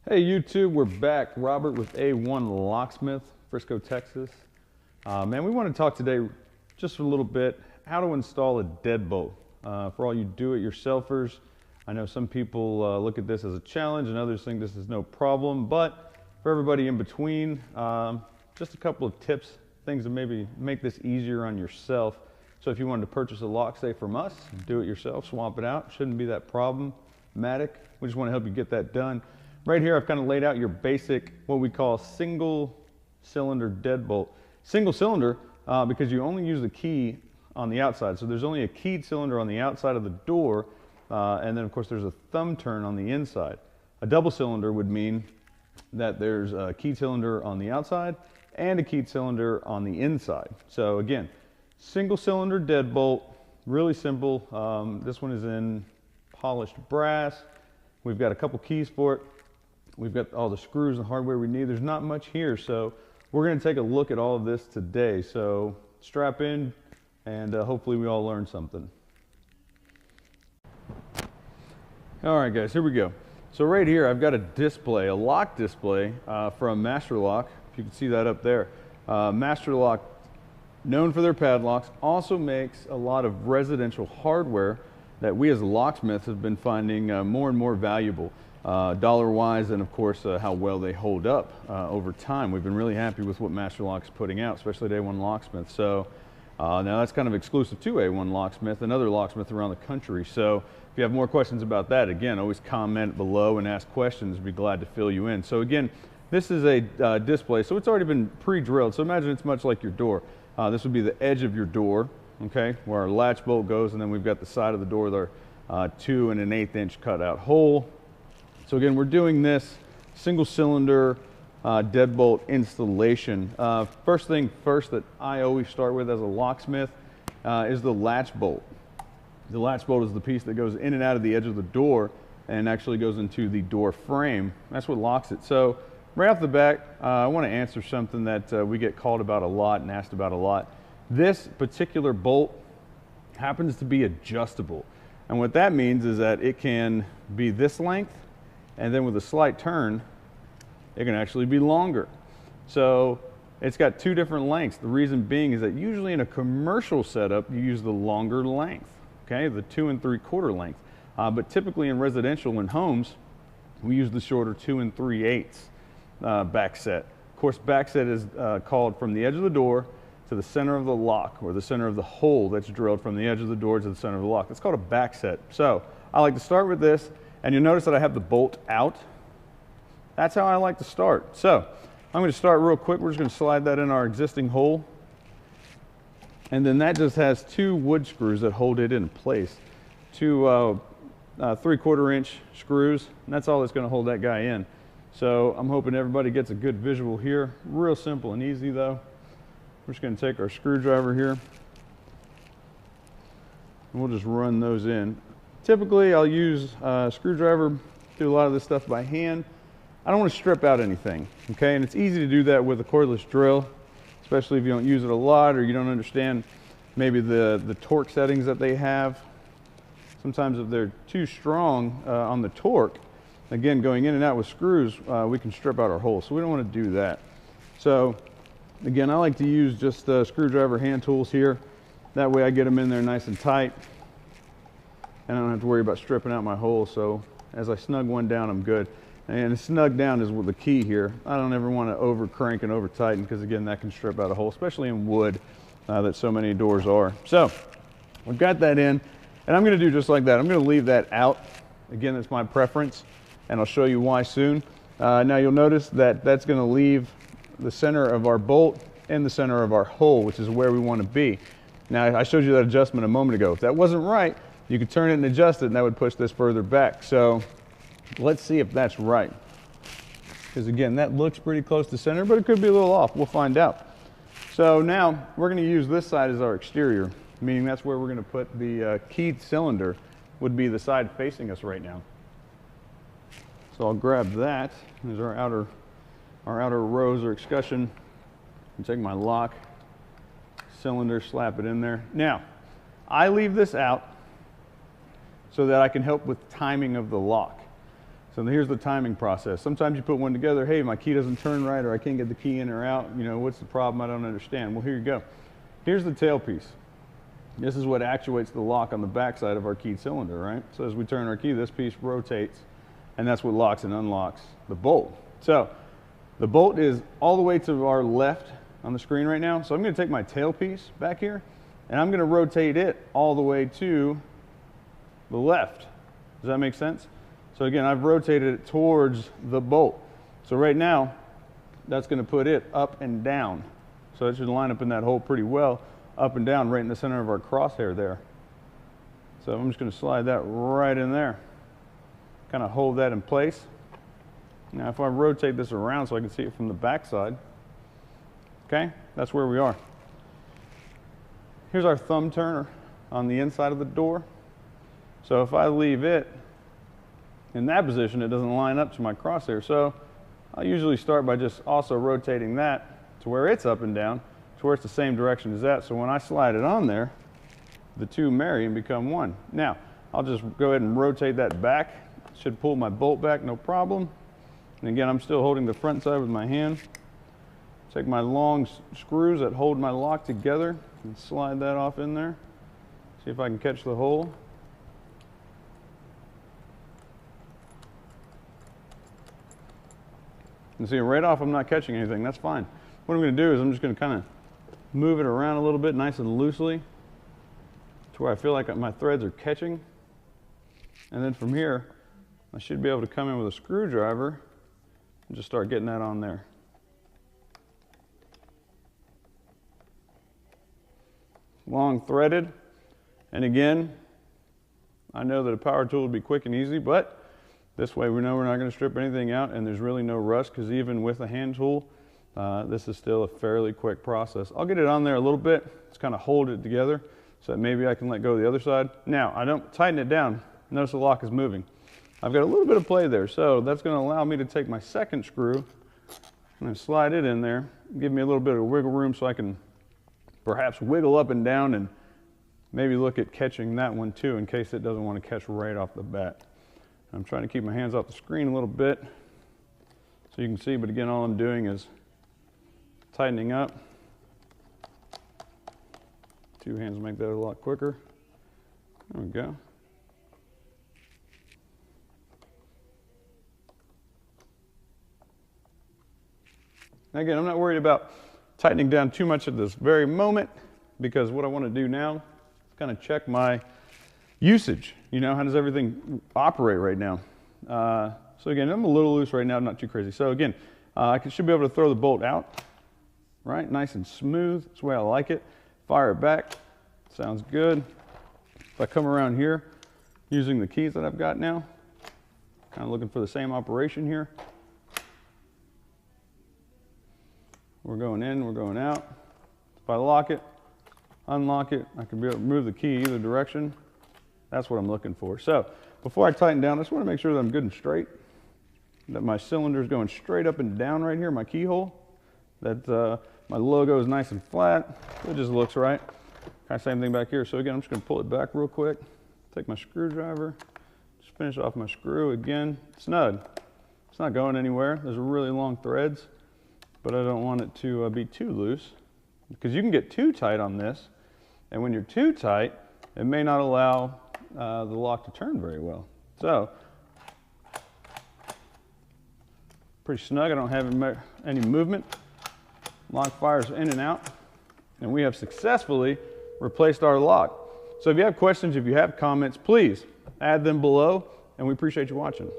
Hey YouTube, we're back. Robert with A-1 Locksmith, Frisco, Texas. Man, we want to talk today just for a little bit how to install a deadbolt. For all you do-it-yourselfers, I know some people look at this as a challenge and others think this is no problem, but for everybody in between, just a couple of tips, things to maybe make this easier on yourself. So if you wanted to purchase a lock safe from us, do it yourself, swap it out, shouldn't be that problematic. We just want to help you get that done. Right here, I've kind of laid out your basic, what we call single cylinder deadbolt. Single cylinder because you only use the key on the outside. So there's only a keyed cylinder on the outside of the door, and then of course there's a thumb turn on the inside. A double cylinder would mean that there's a keyed cylinder on the outside and a keyed cylinder on the inside. So again, single cylinder deadbolt, really simple. This one is in polished brass. We've got a couple keys for it. We've got all the screws and hardware we need. There's not much here, so we're going to take a look at all of this today. So strap in, and hopefully we all learn something. All right, guys, here we go. So right here, I've got a display, a lock display from Master Lock. If you can see that up there. Master Lock, known for their padlocks, also makes a lot of residential hardware that we as locksmiths have been finding more and more valuable. Dollar-wise, and of course how well they hold up over time. We've been really happy with what Master Lock's putting out, especially at A-1 Locksmith. So now that's kind of exclusive to A-1 Locksmith and other locksmiths around the country. So if you have more questions about that, again, always comment below and ask questions. We'd be glad to fill you in. So again, this is a display, so it's already been pre-drilled. So imagine it's much like your door. This would be the edge of your door, okay, where our latch bolt goes, and then we've got the side of the door with our 2 1/8 inch cutout hole. So again, we're doing this single cylinder deadbolt installation. First thing first that I always start with as a locksmith is the latch bolt. The latch bolt is the piece that goes in and out of the edge of the door and actually goes into the door frame. That's what locks it. So right off the bat, I want to answer something that we get called about a lot and asked about a lot. This particular bolt happens to be adjustable. And what that means is that it can be this length, and then with a slight turn, it can actually be longer. So it's got 2 different lengths. The reason being is that usually in a commercial setup, you use the longer length, okay, the 2 3/4 length. But typically in residential and homes, we use the shorter 2 3/8 back set. Of course, back set is called from the edge of the door to the center of the lock, or the center of the hole that's drilled from the edge of the door to the center of the lock. That's called a back set. So I like to start with this, and you'll notice that I have the bolt out. That's how I like to start. So I'm going to start real quick. We're just going to slide that in our existing hole. And then that just has 2 wood screws that hold it in place. 2 3/4 inch screws, and that's all that's going to hold that guy in. So I'm hoping everybody gets a good visual here. Real simple and easy though. We're just going to take our screwdriver here, and we'll just run those in. Typically, I'll use a screwdriver, do a lot of this stuff by hand. I don't want to strip out anything, okay? And it's easy to do that with a cordless drill, especially if you don't use it a lot or you don't understand maybe the torque settings that they have. Sometimes if they're too strong on the torque, again, going in and out with screws, we can strip out our hole. So we don't want to do that. So again, I like to use just screwdriver hand tools here. That way I get them in there nice and tight, and I don't have to worry about stripping out my hole. So as I snug one down, I'm good. And snug down is the key here. I don't ever want to over crank and over tighten, because again, that can strip out a hole, especially in wood that so many doors are. So we've got that in, and I'm going to do just like that. I'm going to leave that out. Again, that's my preference, and I'll show you why soon. Now you'll notice that that's going to leave the center of our bolt and the center of our hole, which is where we want to be. Now I showed you that adjustment a moment ago. If that wasn't right, you could turn it and adjust it, and that would push this further back. So let's see if that's right. Because again, that looks pretty close to center, but it could be a little off. We'll find out. So now we're going to use this side as our exterior, meaning that's where we're going to put the keyed cylinder, would be the side facing us right now. So I'll grab that. There's our outer rose or escutcheon. And take my lock cylinder, slap it in there. Now, I leave this out so that I can help with timing of the lock. So here's the timing process. Sometimes you put one together, hey, my key doesn't turn right, or I can't get the key in or out. You know, what's the problem? I don't understand. Well, here you go. Here's the tailpiece. This is what actuates the lock on the backside of our keyed cylinder, right? So as we turn our key, this piece rotates, and that's what locks and unlocks the bolt. So the bolt is all the way to our left on the screen right now. So I'm going to take my tailpiece back here, and I'm going to rotate it all the way to the left. Does that make sense? So again, I've rotated it towards the bolt. So right now, that's going to put it up and down. So it should line up in that hole pretty well, up and down, right in the center of our crosshair there. So I'm just going to slide that right in there. Kind of hold that in place. Now if I rotate this around so I can see it from the back side, okay, that's where we are. Here's our thumb turner on the inside of the door. So if I leave it in that position, it doesn't line up to my crosshair. So I'll usually start by just also rotating that to where it's up and down, to where it's the same direction as that. So when I slide it on there, the two marry and become one. Now, I'll just go ahead and rotate that back. Should pull my bolt back, no problem. And again, I'm still holding the front side with my hand. Take my long screws that hold my lock together and slide that off in there. See if I can catch the hole. And see, right off, I'm not catching anything. That's fine. What I'm going to do is I'm just going to kind of move it around a little bit, nice and loosely, to where I feel like my threads are catching. And then from here, I should be able to come in with a screwdriver and just start getting that on there. Long threaded. And again, I know that a power tool would be quick and easy, but this way we know we're not going to strip anything out, and there's really no rust, because even with a hand tool, this is still a fairly quick process. I'll get it on there a little bit, just kind of hold it together so that maybe I can let go of the other side. Now, I don't tighten it down. Notice the lock is moving. I've got a little bit of play there, so that's going to allow me to take my second screw and slide it in there, give me a little bit of wiggle room so I can perhaps wiggle up and down and maybe look at catching that one too, in case it doesn't want to catch right off the bat. I'm trying to keep my hands off the screen a little bit so you can see, but again, all I'm doing is tightening up. Two hands make that a lot quicker. There we go. Again, I'm not worried about tightening down too much at this very moment, because what I want to do now is kind of check my usage. You know, how does everything operate right now? So again, I'm a little loose right now, not too crazy. So again, I should be able to throw the bolt out, right? Nice and smooth. That's the way I like it. Fire it back. Sounds good. If I come around here using the keys that I've got now, kind of looking for the same operation here. We're going in, we're going out. If I lock it, unlock it, I can be able to move the key either direction. That's what I'm looking for. So before I tighten down, I just want to make sure that I'm good and straight, that my cylinder is going straight up and down right here, my keyhole, that my logo is nice and flat. It just looks right. Kind of same thing back here. So again, I'm just going to pull it back real quick, take my screwdriver, just finish off my screw again, snug. It's not going anywhere. There's really long threads, but I don't want it to be too loose, because you can get too tight on this, and when you're too tight, it may not allow the lock to turn very well. So, pretty snug. I don't have any movement. Lock fires in and out, and we have successfully replaced our lock. So if you have questions, if you have comments, please add them below, and we appreciate you watching.